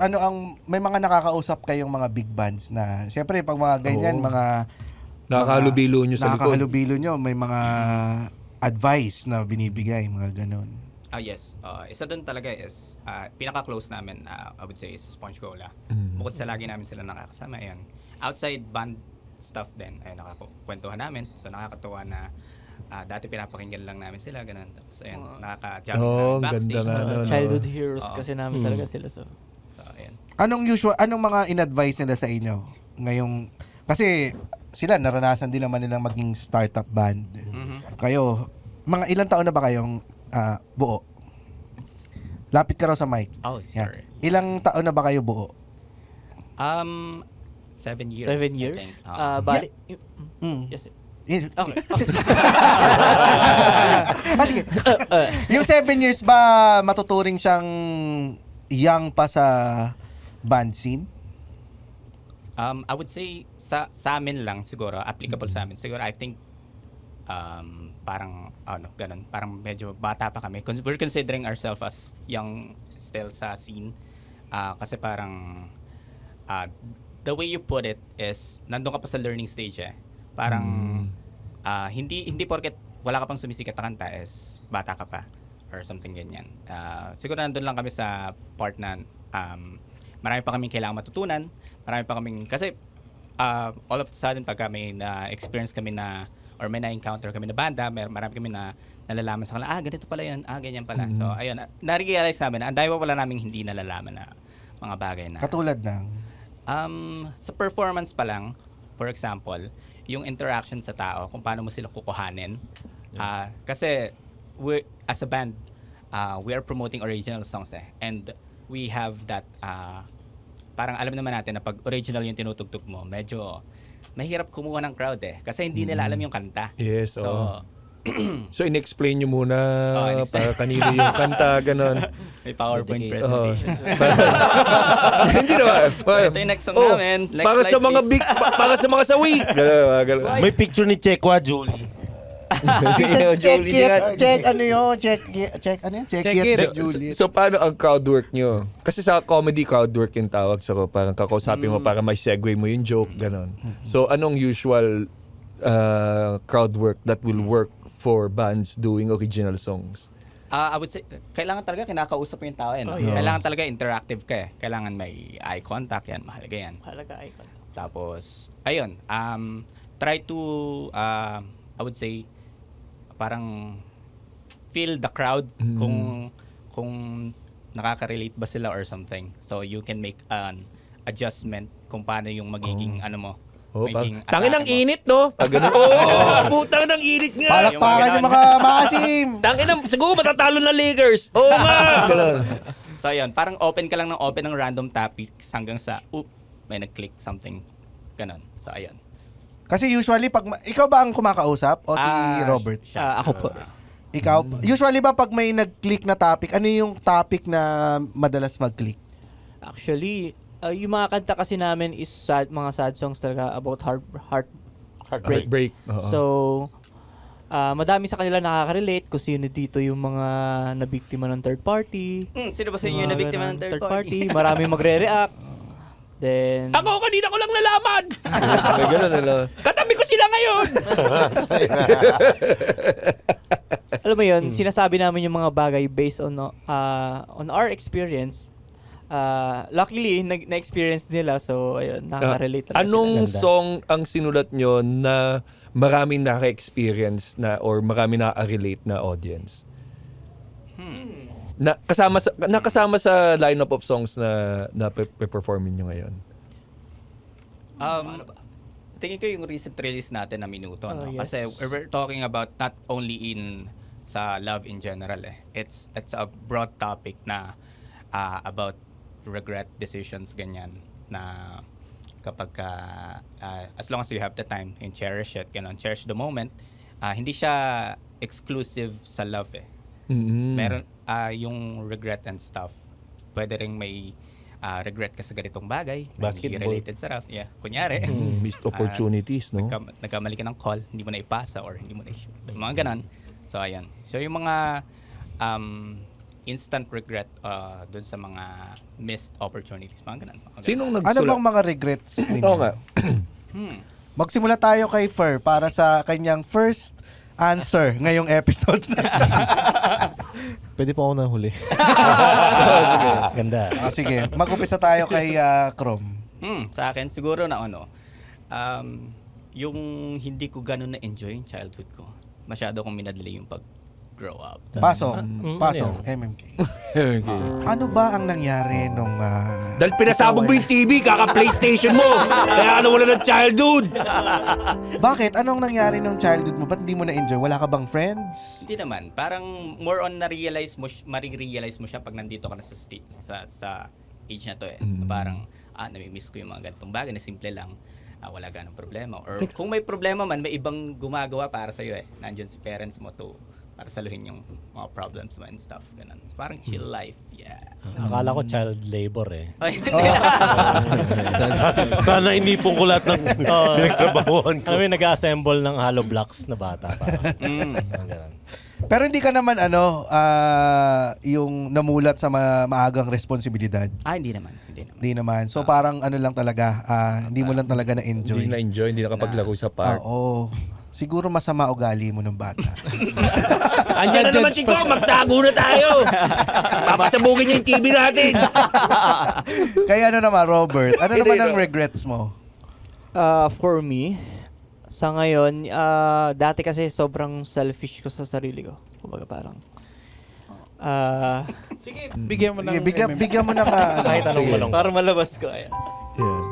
may mga nakakausap kayong mga big bands na, syempre, pag mga ganyan, mga... Nakakahalubilo nyo sa likod. Nakakahalubilo nyo, may mga advice na binibigay, mga ganon. Yes. Isa doon talaga is, pinaka-close namin, I would say, is Sponge Cola. Bukod sa lagi namin sila nakakasama, ayan. Outside band stuff din, ay nakakwentuhan namin. So, nakakatuwa na dati pinapakinggan lang namin sila, ganun. Tapos, ayan, nakaka-jam namin backstage. Ganda na. Childhood heroes kasi namin talaga sila. So, ayan. Anong mga in-advise nila sa inyo? Ngayong, kasi sila, naranasan din naman nilang maging startup band. Kayo, mga ilang taon na ba kayong buo? Lapit ka raw sa mic. Oh, sorry. Yan. Ilang taon na ba kayo buo? 7 years. 7 years? I think. Bali, Yes. Okay. Sige. Yung 7 years ba matuturing siyang young pa sa band scene? I would say sa amin lang siguro, applicable sa amin. Siguro I think parang ganun, parang medyo bata pa kami. We're considering ourselves as young still sa scene. Kasi parang the way you put it is nandun ka pa sa learning stage eh. Parang hindi porket wala ka pang sumisikat na kanta is bata ka pa or something ganyan. Siguro nandun lang kami sa part na marami pa kaming kailangan matutunan. Marami pa kaming, kasi all of a sudden pagka may na-experience kami na or may na-encounter kami na banda, marami kami na nalalaman sa kanila, ganito pala yun, ganyan pala. So ayun, na-realize namin, ang dahil wala namin hindi nalalaman na mga bagay na. Katulad ng? Sa performance pa lang, for example, yung interaction sa tao, kung paano mo sila kukuhanin. Kasi as a band, we are promoting original songs and we have that parang alam naman natin na pag original yung tinutugtog mo, medyo mahirap kumuha ng crowd kasi hindi nila alam yung kanta. Yes, so, So, in-explain nyo muna in-explain. para kanino yung kanta, ganon. May PowerPoint Dedicate. presentation. Hindi naman. So, ito yung next song namin. Next para sa slide, mga please. big, para sa mga sawi. Ganon. May picture ni Chekwa, Julie. Check ano yun? Check ano yan? Check it, Juliet. So, paano ang crowd work nyo? Kasi sa comedy, crowd work yung tawag. So, parang kakausapin mo para may segue mo yung joke, ganon. So, anong usual crowd work that will work for bands doing original songs? I would say, kailangan talaga kinakausap mo yung tao. Kailangan talaga interactive ka eh. Kailangan may eye contact yan. Mahalaga yan. Halaga icon. Tapos, ayun, try to, I would say, parang feel the crowd kung nakaka-relate ba sila or something. So, you can make an adjustment kung paano yung magiging, magiging Tangin ng atake mo. init, no? Putang ng init nga. Palakpakan yung mga maasim. Tangin ng, siguro matatalo na Lakers. Oo nga. Ganon. So, ayun, parang open ka lang ng open ng random topics hanggang sa, may nag-click something. Ganon. So, ayun. Kasi usually, ikaw ba ang kumakausap o si Robert? Ako po. Ikaw? Usually ba pag may nag-click na topic, ano yung topic na madalas mag-click? Actually, yung mga kanta kasi namin is mga sad songs talaga about heartbreak. Break. Oo. So, madami sa kanila nakaka-relate kung sino dito yung mga nabiktima ng third party. Sino ba sa inyo Mga na biktima ganun, ng third party? Marami magre-react. Then, Ako, kanina ko lang nalaman. Ganon. Katabi ko sila ngayon. alam mo yun, sinasabi namin yung mga bagay based on our experience. Luckily, na-experience nila. So, ayun, nakaka-relate talaga Anong sila. song ang sinulat nyo na maraming naka-experience na or maraming naka-relate na audience? Nakasama sa lineup of songs na performin nyo ngayon? Tingin ko yung recent release natin na Minuto. No? yes. Kasi we're talking about not only sa love in general. It's a broad topic na about regret decisions, ganyan. Na kapag as long as you have the time and cherish it, ganun, cherish the moment, hindi siya exclusive sa love eh. Meron yung regret and stuff. Pwede ring may regret ka sa ganitong bagay. Basketball. Related sa rough. Yeah. Kunyari, Missed opportunities, no? nagkamali ka ng call, hindi mo na ipasa or hindi mo na i-shoot. Mga ganon. So, ayan. So, yung mga instant regret dun sa mga missed opportunities. Mga ganon. Sinong Ano nagsulat? bang mga regrets ninyo? Oo nga. Magsimula tayo kay Fer para sa kanyang first answer ngayong episode. Pwede po ako na huli. Ganda. Sige, mag-umpisa tayo kay Chrome. Sa akin, siguro na yung hindi ko ganun na-enjoy yung childhood ko. Masyado kong minadali yung pag-grow up. Pasok, MMK. Ano ba ang nangyari nung... Dahil pinasabog mo yung TV, kaka-PlayStation mo. Kaya ka nawala ng childhood. Bakit? Anong nangyari nung childhood mo? Ba't hindi mo na-enjoy? Wala ka bang friends? Hindi naman. Parang more on marirealize mo siya pag nandito ka na sa age na to eh. Parang, nami-miss ko yung mga ganitong bagay na simple lang. Wala ganong problema. Or kung may problema man, may ibang gumagawa para sa'yo eh. Nandiyan si parents mo para saluhin yung mga problems mo and stuff. Ganun. Parang chill life. Yeah. Akala ko child labor eh. Sana inipon ko lahat ng pinagtrabahuan ko. Kami nag-assemble ng hollow blocks na bata. Pero hindi ka naman yung namulat sa maagang responsibilidad. Hindi naman. Hindi naman. So parang ano lang talaga, hindi mo lang talaga na-enjoy. Hindi na-enjoy, hindi nakapaglaro sa park. Oo. Siguro masama ugali mo nung bata. Andiyan na naman si Ko, magtago na tayo. Papasabugin niya yung TV natin. Kaya ano naman, Robert? Ano naman ang regrets mo? For me, sa ngayon, dati kasi sobrang selfish ko sa sarili ko. Kumbaga parang, Sige, bigyan mo ng bigyan mo ng Kahit anong malong. para malabas ko. Ayan. Yeah.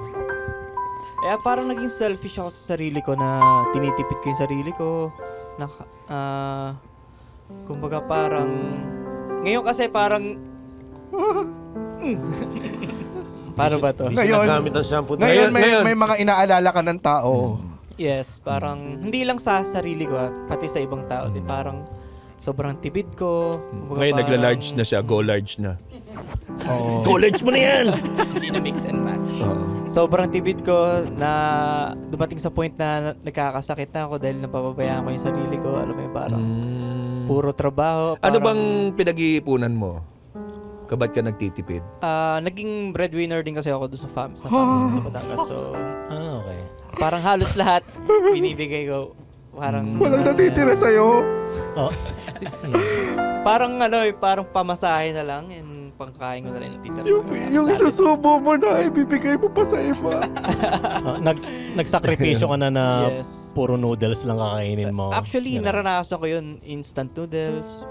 Kaya parang naging selfish ako sa sarili ko na tinitipid ko yung sarili ko. Kumbaga parang, ngayon kasi parang, paano ba to? Ngayon, Gamit ang shampoo. ngayon may mga inaalala ka ng tao. Yes, parang hindi lang sa sarili ko, pati sa ibang tao din. Parang sobrang tipid ko. Kumbaga Ngayon, parang- nagla-large na siya. Go large na. Oo. Go large mo na yan! Hindi na mix and match. Sobrang tipid ko na dumating sa point na nagkakasakit na ako dahil napapabayaan ko yung sarili ko. Alam mo yung parang puro trabaho. Ano parang- bang pinag-iipunan mo? Kaba't ka nagtitipid? Naging breadwinner din kasi ako doon sa family sa Batangas. So, okay. parang halos lahat binibigay ko. Parang Walang natitira sa'yo. parang parang pamasahe na lang and pangkain ko na lang natitira. Yung isusubo mo na, ibibigay mo pa sa iba. Nagsakripisyo ka na Yes. puro noodles lang kakainin mo. Actually, Ganun. naranasan ko yun. Instant noodles.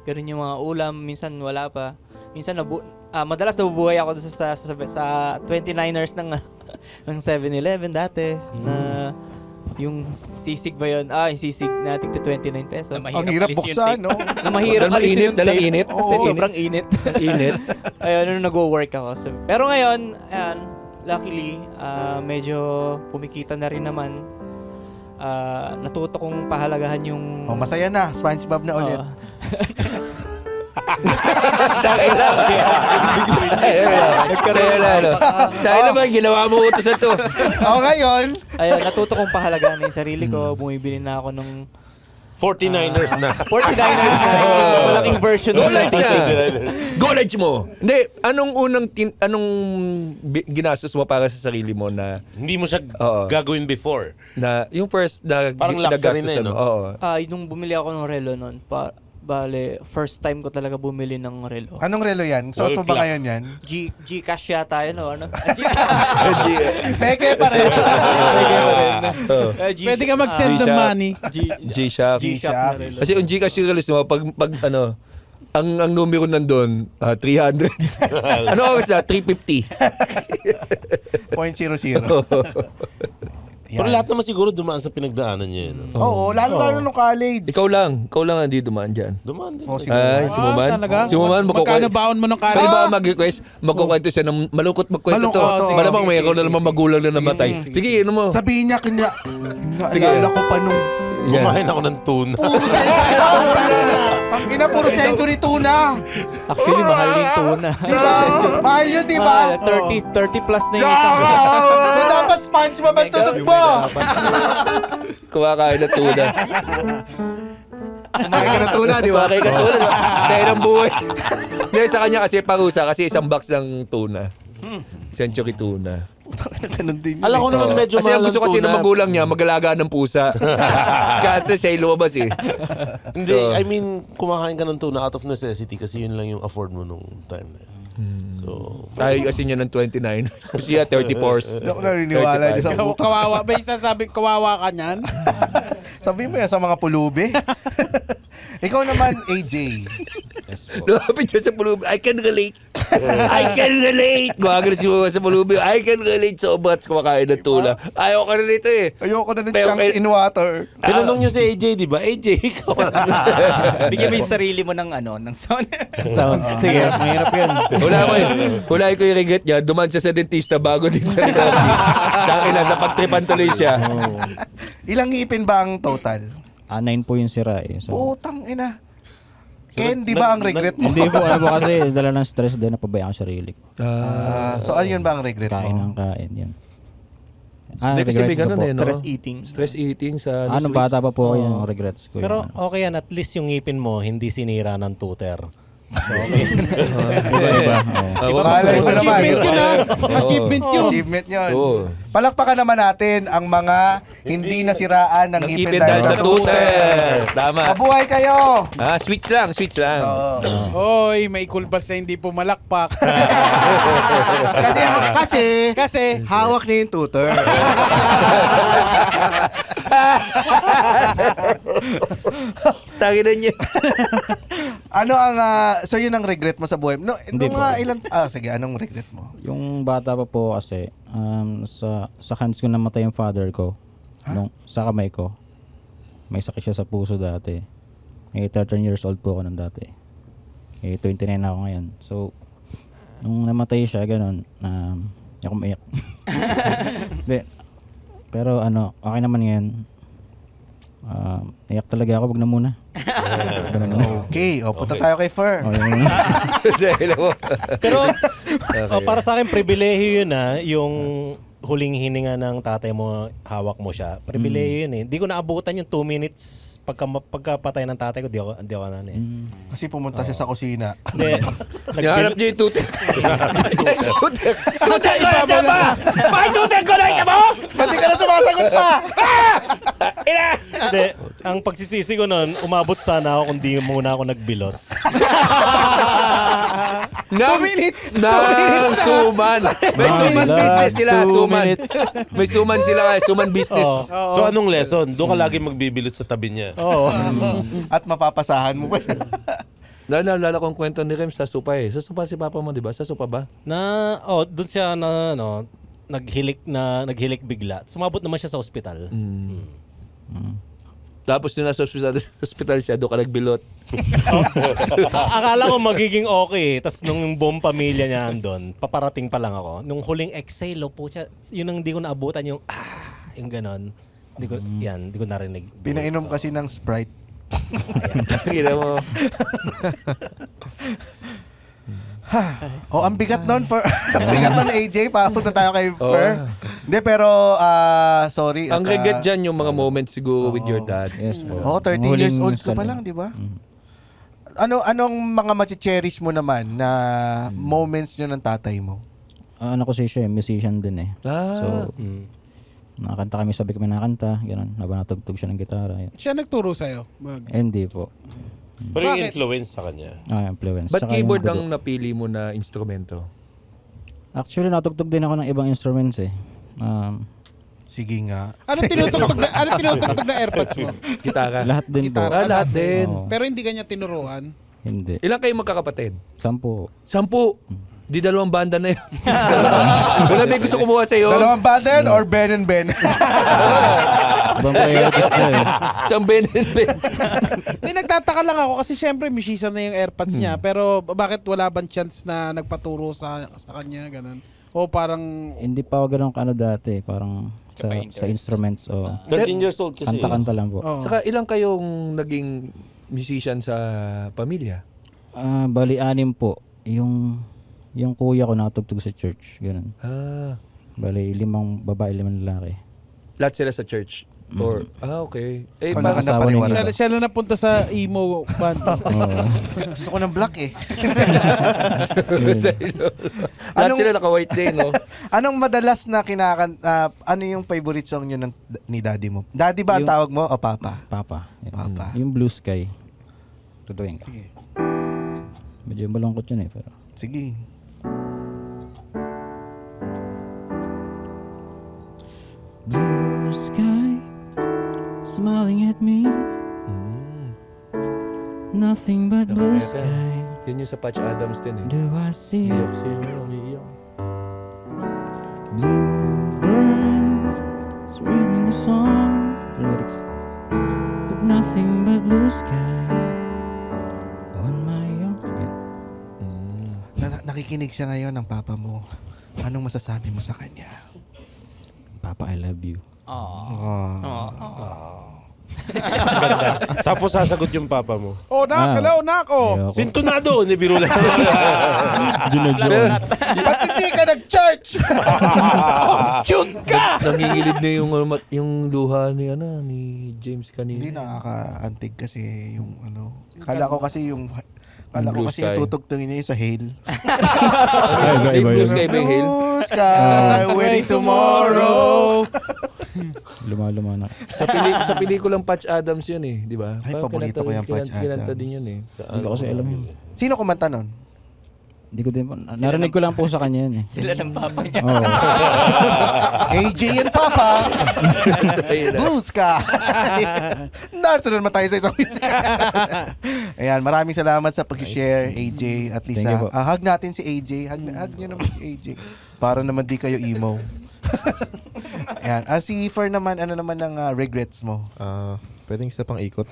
Ganun yung mga ulam. Minsan wala pa. Minsan madalas nabubuhay ako sa 29ers ng 7-Eleven dati. Na yung sisig ba yun? Yung sisig na tigto 29 pesos. Ang hirap buksan, no? Na mahirap Dahil alisin mainit, yung dahil tape. init. Kasi Oo. sobrang init. Init. Ayun, nag-work ako. Pero ngayon, ayan, luckily, medyo kumikita na rin naman. Natuto kong pahalagahan yung... Masaya na. SpongeBob na ulit. Dahil naman, ginawa mo utos na to. Ngayon. Ayun, natuto kong pahalagahan yung sarili ko. Bumibili na ako nung 49ers na. 49ers na. Malaking version. Go large na. Go large mo. Hindi, anong ginastos mo para sa sarili mo na Hindi mo siya gagawin before. na yung first na Parang luxury na nagastusan no? mo? Oo. Nung bumili ako ng relo noon, bale, first time ko talaga bumili ng relo. Anong relo yan? Suot mo ba ngayon yan? Gcash yata yun, o ano? Peke pa rin. Pwede ka mag-send ng G-Shop. money. G-Shop. Gshop na relo. Kasi yung Gcash yung release mo, pag ang numero nandun, 300. Ano oras na? 350. 0.00. Pero lahat naman siguro dumaan sa pinagdaanan niya yun. Oo, lalo nung college. Ikaw lang hindi dumaan dyan. Dumaan din. Ay, si Muman. Talaga? Si Muman, Magkano baon mo ng Pwede kare? ba mag-request? Magkukwento siya ng malungkot magkwento to. Malungkot, Malamang may na naman magulang na namatay. Sige, ano mo? Sabihin niya, naalala ko pa nung... Kumain ako ng tuna. Ang ina, puro century tuna. Actually, mahal din tuna. Diba? Mahal yun, diba? 30 plus na yung isang So, dapat SpongeBob ang tutok mo. Kumakain na tuna. Kumain ka ng tuna, di ba? Kumakain ka tuna. Sa ilang buhay. Hindi, sa kanya kasi parusa kasi isang box ng tuna. Century tuna. Ganun din yun. Alam ko naman medyo Kasi ang mahal gusto ang kasi tuna. ng magulang niya, mag-alaga ng pusa. Kasi siya lumabas eh. Hindi, So- I mean, kumakain ka ng tuna out of necessity kasi yun lang yung afford mo nung time na yun. So, Tayo kasi niya ng 29. Siya 34. Hindi ako naniniwala din sa puto. Kawawa. May sasabi, kawawa ka niyan? Sabihin mo yan sa mga pulubi. Ikaw naman, AJ. Lumapit siya sa pulubi. I can relate. I can relate. Gumagano si Mama sa pulubi. I can relate so much kumakain ng tuna. Ayaw ka na nito eh. Ayoko na ng Pero chunks in water. tinanong niyo si AJ, di ba? AJ, ikaw. Bigyan mo yung sarili mo ng ng sound. Sound. Sige, mahirap yun. Wala ko yung regret niya. Duman siya sa dentista bago din sa recovery. Dahil na napagtripan tuloy siya. Ilang ngipin ba ang total? 9 po yung sira eh. So, Putang ina. Ken, di ba ang regret mo? hindi po, ano po kasi, dala ng stress din, napabayaan ang sarili ko. So, ano yun ba ang regret Kain mo? ng kain, yan. Hindi kasi may regrets ko ganun po. eh, no? stress eating. Stress eating sa Nung bata pa po ako yung regrets ko. Pero okay yan, at least yung ngipin mo hindi sinira ng tutor. Iba-iba. Oo. Malay ko naman. Achievement yun, Achievement yun. Achievement yun. Oo. Palakpakan naman natin ang mga hindi nasiraan ng ngipin dahil sa tutor. Tama. Mabuhay kayo! Sweets lang, sweets lang. Hoy, may kulbas na hindi pumalakpak. Kasi hawak niya yung tutor. Tangina niya. Ano ang so yun ang regret mo sa buhay? No, Hindi nung po. ilan sige, anong regret mo? Yung bata pa po kasi, sa hands ko namatay yung father ko. Sa kamay ko. May sakit siya sa puso dati. 13 years old po ako nung dati. 29 ako ngayon. So, nung namatay siya, ganun, ako maiyak. Hindi. Pero okay naman ngayon. Iyak talaga ako, wag na muna. Okay, punta tayo kay Fer. Pero para sa akin, pribilehiyo yun yung huling hininga ng tatay mo, hawak mo siya. Pribilehiyo yun eh. Hindi ko naabutan yung 2 minutes pagkapatay ng tatay ko. Di ako na eh. Kasi pumunta siya sa kusina. Hindi. Hinahanap niyo yung tutel. Tutel ko na ba? Bakit tutel ko na mo? Pati ka na sumasagot pa! Hindi. Ang pagsisisi ko noon, umabot sana ako kung di muna ako nagbilot. 2 minutes. Suman. May suman business sila. Suman. May suman sila. Suman business. So anong lesson? Doon ka lagi magbibilot sa tabi niya. At mapapasahan mo pa siya. Naalala kong kwento ni Rem sa Supa eh. Sa Supa si Papa mo, di ba? Sa Supa ba? Doon siya naghilik bigla. Sumabot naman siya sa ospital. Tapos nung nasa hospital siya, doon ka nagbilot. Akala ko magiging okay. Tapos nung buong pamilya niya andun, paparating pa lang ako. Nung huling exhale, po siya, yun ang di ko naabutan yung yung ganon. Di ko narinig. Pinainom kasi ng Sprite. Kira mo. Ang bigat nun for ang bigat nun AJ, papunta tayo kay Fer. Hindi pero sorry. Ang regret dyan yung mga moments siguro with your dad. Yes. 13 years old ka pa lang, di ba? Anong mga machi-cherish mo naman na moments nyo ng tatay mo? Ano kasi siya, musician din eh. So, nakakanta kami, sabi kami nakakanta, gano'n. Habang natugtog siya ng gitara. Yun. Siya nagturo sa'yo? Hindi po. Pero yung influence sa kanya. Influence. Ba't Saka keyboard yung ang napili mo na instrumento? Actually, natugtog din ako ng ibang instruments eh. Sige nga. Ano tinutugtog na AirPods mo? Gitara. Lahat din po. Gitara. Lahat din. Oo. Pero hindi kanya tinuruan? Hindi. Ilang kayo magkakapatid? 10. 10. Di 2 banda na yun. Wala may gusto kumuha sa'yo. 2 banda yun or Ben and Ben? Ibang priorities na eh. Isang Ben and Ben. Hindi, nagtataka lang ako kasi syempre musician na yung AirPods niya. Pero bakit wala bang chance na nagpaturo sa kanya? Ganun. O parang... Hindi pa ako ganun kaano dati. Parang sa instruments. 13 years old kasi. Kanta-kanta lang po. Saka ilang kayong naging musician sa pamilya? Bali 6 po. Yung kuya ko nakatugtog sa church. Ganun. Bali 5 babae, 5 lalaki. Lahat sila sa church? Or, okay. Eh, Siya na napunta sa emo band. Gusto ko ng black eh. Lahat sila naka-white din, no? Anong madalas na ano yung favorite song nyo ni daddy mo? Daddy ba ang tawag mo o papa? Papa. Papa. Yung Blue Sky. Tutuin ka. Medyo malungkot yun eh. Pero. Sige. Blue sky smiling at me. Nothing but blue sky. Yun yung sa Patch Adams din eh. Do I see Iyak. bluebirds reading the song, Lyrics. but nothing but blue sky on my own. Nakikinig siya ngayon ng papa mo. Anong masasabi mo sa kanya? Papa, I love you. Tapos sasagot yung papa mo. Hello, nak. Sintonado, ni biro lang. Ba't hindi ka nag-church? Tune ka! Nangingilid na yung luha ni James kanina. Hindi nakakaantig kasi yung Kala ko kasi yung tutugtungin niya yung sa Hail. Blue Sky ba yung Hail? Blue sky, waiting tomorrow. Luma na. Sa pelikulang Patch Adams yun eh, di ba? Ay, paborito ko yung Patch Kinanta Adams. din yun eh. Hindi ko kasi alam yun. Sino kumanta nun? Hindi ko din po. Narinig ko lang po sa kanya yun eh. Sila ng papa niya. Oo. AJ and Papa. Blue sky. Narito naman tayo sa isang music. Ayan, maraming salamat sa pag-share, AJ at Lisa. Thank you po. Hug natin si AJ. Hug niyo naman si AJ. Para naman di kayo emo. Ayan. Si Fer naman, ano naman ang regrets mo? Pwedeng isa pang ikot.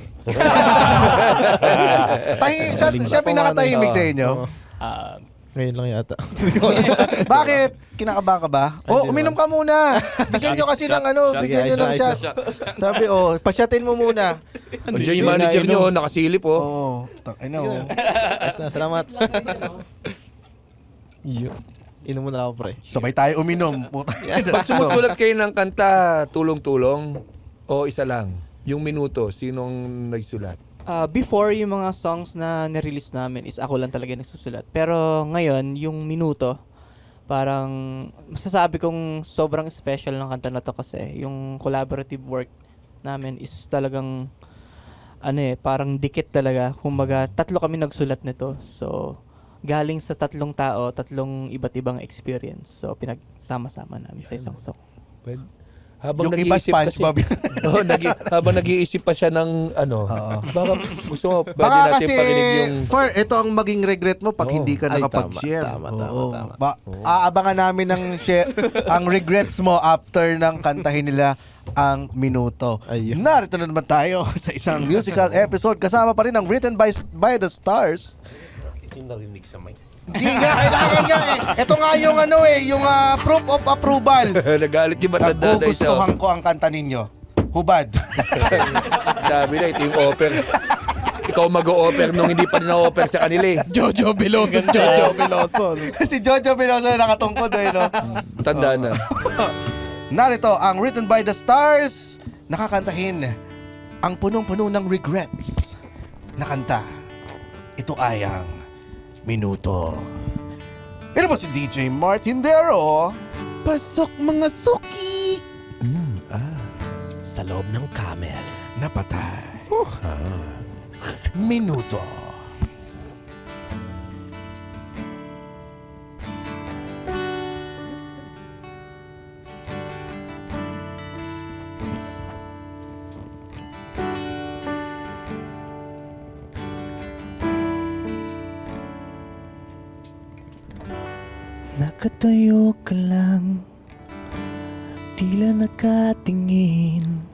Siya pinakatahimik sa inyo? Ngayon lang yata. Bakit? Kinakabahan ka ba? Uminom ka muna. Bigyan nyo kasi ng bigyan nyo ng shot. Sabi, pasyatin mo muna. Andiyan yung manager nyo, nakasilip I know. Ayos na, salamat. Inom mo na ako, pre. Sabay tayo uminom. Pag sumusulat kayo ng kanta, tulong-tulong, o isa lang? Yung minuto, sinong nagsulat? Before, yung mga songs na nirelease namin is ako lang talaga nagsusulat. Pero ngayon, yung minuto, parang masasabi kong sobrang special ng kanta na to kasi yung collaborative work namin is talagang parang dikit talaga. Kumbaga, 3 kami nagsulat nito. So, galing sa 3 tao, 3 iba't ibang experience. So, pinagsama-sama namin sa isang song. Yung iba SpongeBob. Habang nag-iisip pa siya ng baka gusto mo, pwede baka natin kasi, parinig yung... ito ang maging regret mo pag hindi ka nakapag-share. Tama. Aabangan namin ng ang regrets mo after ng kantahin nila ang minuto. Narito na naman tayo sa isang musical episode. Kasama pa rin ang Written by the Stars. Hindi narinig sa mic. Hindi nga, kailangan nga Ito nga yung yung proof of approval. Nagalit yung matanda na isa. Nagugustuhan ko ang kanta ninyo. Hubad. Sabi na, ito yung offer. Ikaw mag-o-offer nung hindi pa na-offer sa kanila Jojo Veloso. Si Jojo Veloso na nakatungkod no? Tanda na. Narito ang Written by the Stars. Nakakantahin ang punong-puno ng regrets na kanta. Ito ay ang Minuto. Ito po si DJ Martindero. Pasok mga suki! Sa loob ng camel. Napatay. Minuto. Nakatayo ka lang, tila nakatingin.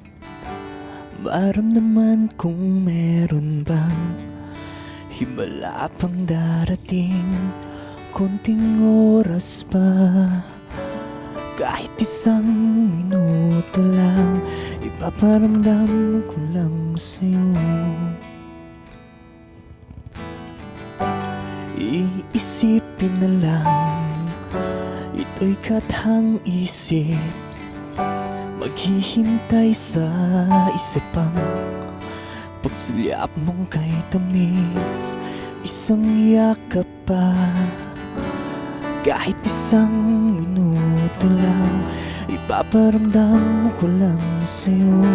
Maramdaman kung meron bang himala pang darating. Konting oras pa, kahit 1 minuto lang, ipaparamdam ko lang sa'yo. Iisipin na lang, ito'y kathang isip. Maghihintay sa isa pang pagsulyap mong kay tamis. Isang yakap pa, kahit 1 minuto lang, ipaparamdam ko lang sa'yo.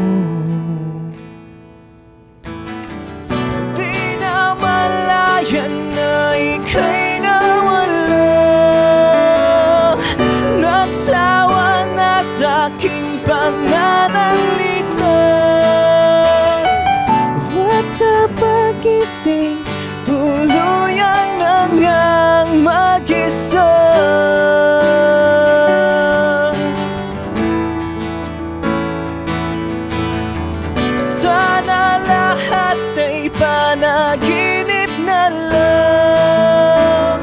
Di na malayan na ika'y nawala. Nagsawa na sa'king pananalita. At sa pagising, tuluyan na ngang mag-isa. Sana lahat ay panaginip na lang.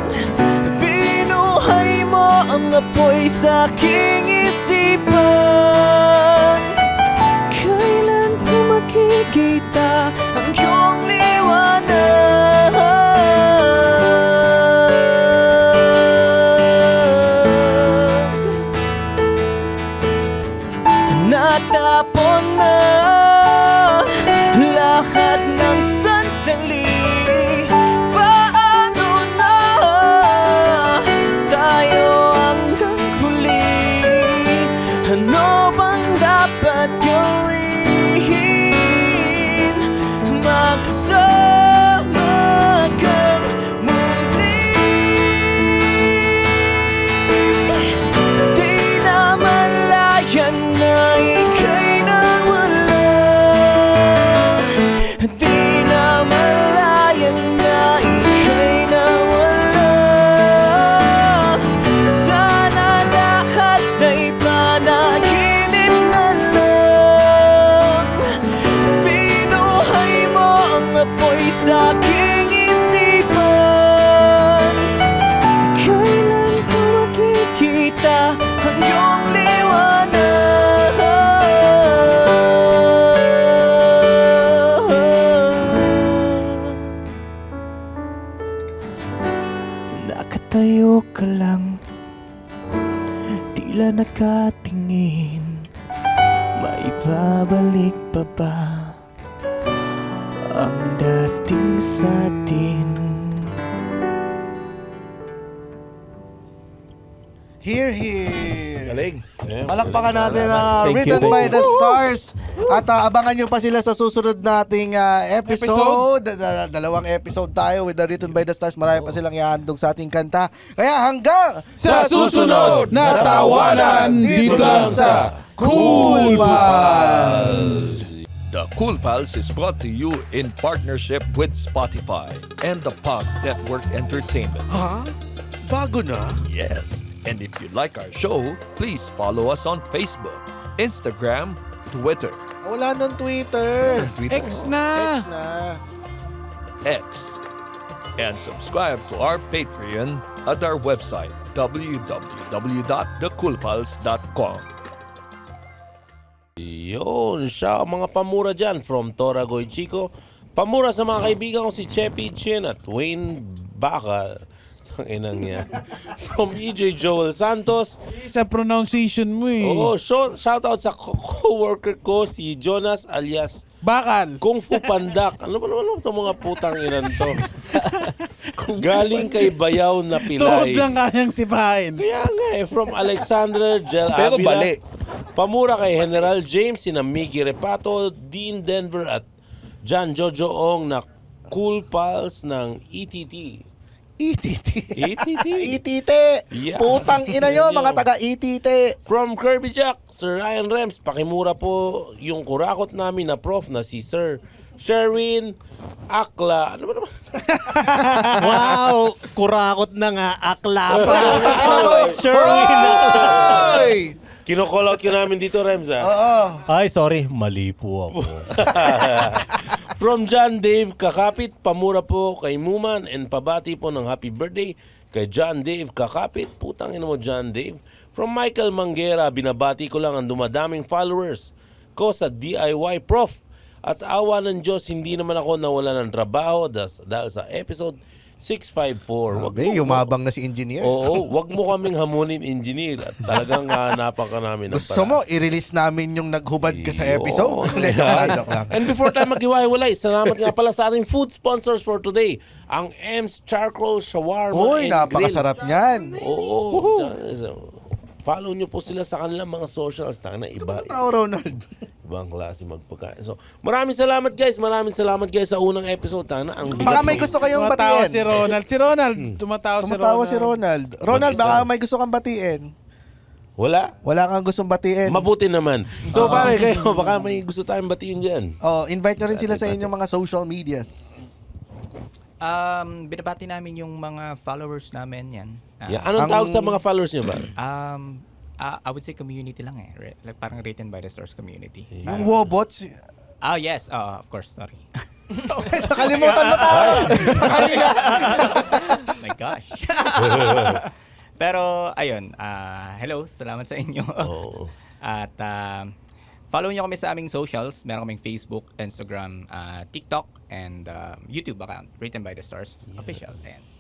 Binuhay mo ang apoy sa aking isipan. Kailan ko makikita ang iyong liwanag? Natapon na lahat ng sandali. Paano na tayo hanggang huli? Ano bang dapat gawin? Magkasama kang muli. Di na malayan na ika'y nawala. Di na malayan na ika'y nawala. Sana lahat ay panaginip na lang. Binuhay mo ang apoy sa aking isipan. nakatingin, maibabalik pa ba ang dating sa atin? Here, here. Galing. Palakpakan natin na Thank you, Written thank by you. the Stars. At abangan nyo pa sila sa susunod nating episode. Dalawang episode tayo with the Written by the Stars. Marami pa silang ihandog sa ating kanta. Kaya hanggang Sa susunod na tawanan dito lang sa Cool Pals. The Cool Pals is brought to you in partnership with Spotify and the Pop Network Entertainment. Ha? Bago na? Yes. And if you like our show, please follow us on Facebook, Instagram, Twitter, Wala nung Twitter. X na. X na. X, and subscribe to our Patreon at our website www.thecoolpals.com. Yun, siya ang mga pamura dyan from Toragoy Chico. Pamura sa mga kaibigan ko si Cheppy Chin at Wayne Baka. Ang inang niya. From EJ Joel Santos. Sa pronunciation mo eh. Oo, shout out sa co-worker ko si Jonas alias Bakal. Kung Fu Pandak. Ano ba naman itong mga putang inan to? Galing kay Bayaw na Tuhod Pilay. lang kayang sipahin. Kaya nga eh, from Alexander Gel Pero Avila. bali. Pamura kay General James, sina Miggy Repato, Dean Denver at John Jojo Ong na Cool Pals ng ETT. ETT. ETT. ETT. Yeah. Putang ina nyo, mga taga-ETT. From Kirby Jack, Sir Ryan Rems, pakimura po yung kurakot namin na prof na si Sir Sherwin Akla. Ano ba naman? Wow! Kurakot na nga. Akla pa. Sherwin Kino-call out ko namin dito, Rems, ha? Oo. Ay, sorry. Mali po ako. From John Dave Kakapit, pamura po kay Muman and pabati po ng happy birthday kay John Dave Kakapit. Putang ina mo, John Dave. From Michael Manguera, binabati ko lang ang dumadaming followers ko sa DIY Prof. At awa ng Diyos, hindi naman ako nawala ng trabaho dahil sa episode 654. Grabe, yumabang na si engineer. Oo, wag mo kaming hamunin, engineer. At talagang hanapan ka namin ng Gusto mo, i-release namin yung naghubad ka sa Iyo. episode? Hindi, joke lang. And before tayo maghiwa-hiwalay, salamat nga pala sa ating food sponsors for today. Ang M's Charcoal Shawarma Uy, and napakasarap niyan. Oo. Follow nyo po sila sa kanilang mga socials. Tanga na, iba. Tao, Ronald. Ibang klase magpagkain. So, maraming salamat guys. Maraming salamat guys sa unang episode. Tanga na, ang bigat. Baka may gusto kayong Tumatawa batiin. si Ronald. Si Ronald. Tumatawa si Ronald. Ronald, baka may gusto kang batiin. Wala? Wala kang gustong batiin. Mabuti naman. So, pare kayo, baka may gusto tayong batiin dyan. Oh, invite nyo rin sila sa inyong mga social medias. Binabati namin yung mga followers namin yan. Yeah. Anong tawag sa mga followers nyo ba? I would say community lang eh. Like, parang written by the stars community. Yung Wobots. Oh, yes. Of course. Sorry. Nakalimutan mo tayo. My gosh. Pero, ayun. Hello. Salamat sa inyo. At follow nyo kami sa aming socials. Meron kaming Facebook, Instagram, TikTok, and YouTube account. Written by the Stars Official. Ayan.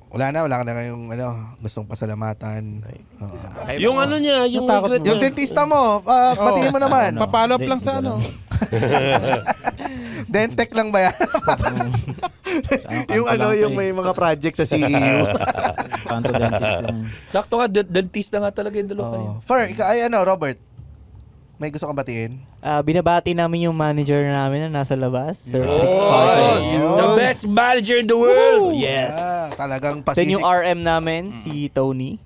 Wala ka na kayong gustong pasalamatan. Yung ano niya, yung regret yung dentista mo, batiin mo naman. Papalo up lang sa ano. Dentec lang ba yan? yung yung may mga project sa CEU. Kanto dentist lang. Sakto nga, dentista nga talaga yung dalawa kayo. Fer, Robert, may gusto kang batiin? Binabati namin yung manager namin na nasa labas. Sir Trix Oh, Parker. the best manager in the world! Yes. Talagang Then yung pasisik. RM namin, si Tony.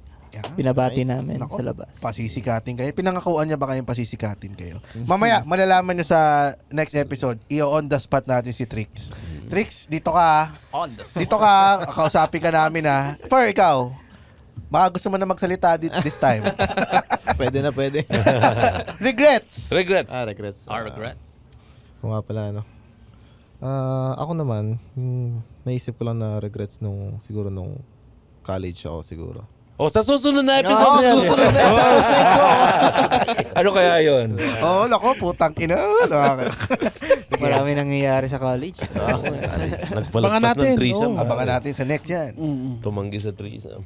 Binabati namin Nako, sa labas. pasisikatin kayo. Pinangakuan niya ba kayong pasisikatin kayo? Mamaya, malalaman niyo sa next episode, i-on the spot natin si Trix. Trix, dito ka. On the spot. Dito ka, kausapin ka namin ha. Fer, ikaw, baka gusto mo na magsalita this time. Pwede na, pwede. Regrets. Regrets. Regrets. Our regrets. Kung nga pala, ano. Ako naman, naisip ko lang na regrets siguro nung college ako siguro. Sa susunod na episode. Susunod na episode. Ano kaya yun? Nako, putang ina. Marami nangyayari sa college. Nagpalagpas ng threesome. Abangan natin sa next yan. Tumanggi sa threesome.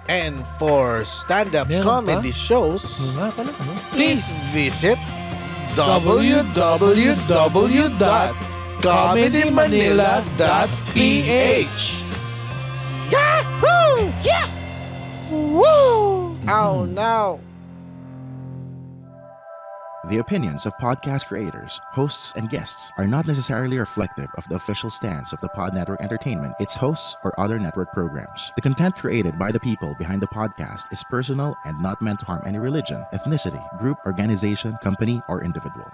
And for stand-up Meron comedy pa? shows, Nga pala, ano? please visit www.comedymanila.ph. Yahoo! Yeah! Woo! Oh no! The opinions of podcast creators, hosts, and guests are not necessarily reflective of the official stance of the Pod Network Entertainment, its hosts, or other network programs. The content created by the people behind the podcast is personal and not meant to harm any religion, ethnicity, group, organization, company, or individual.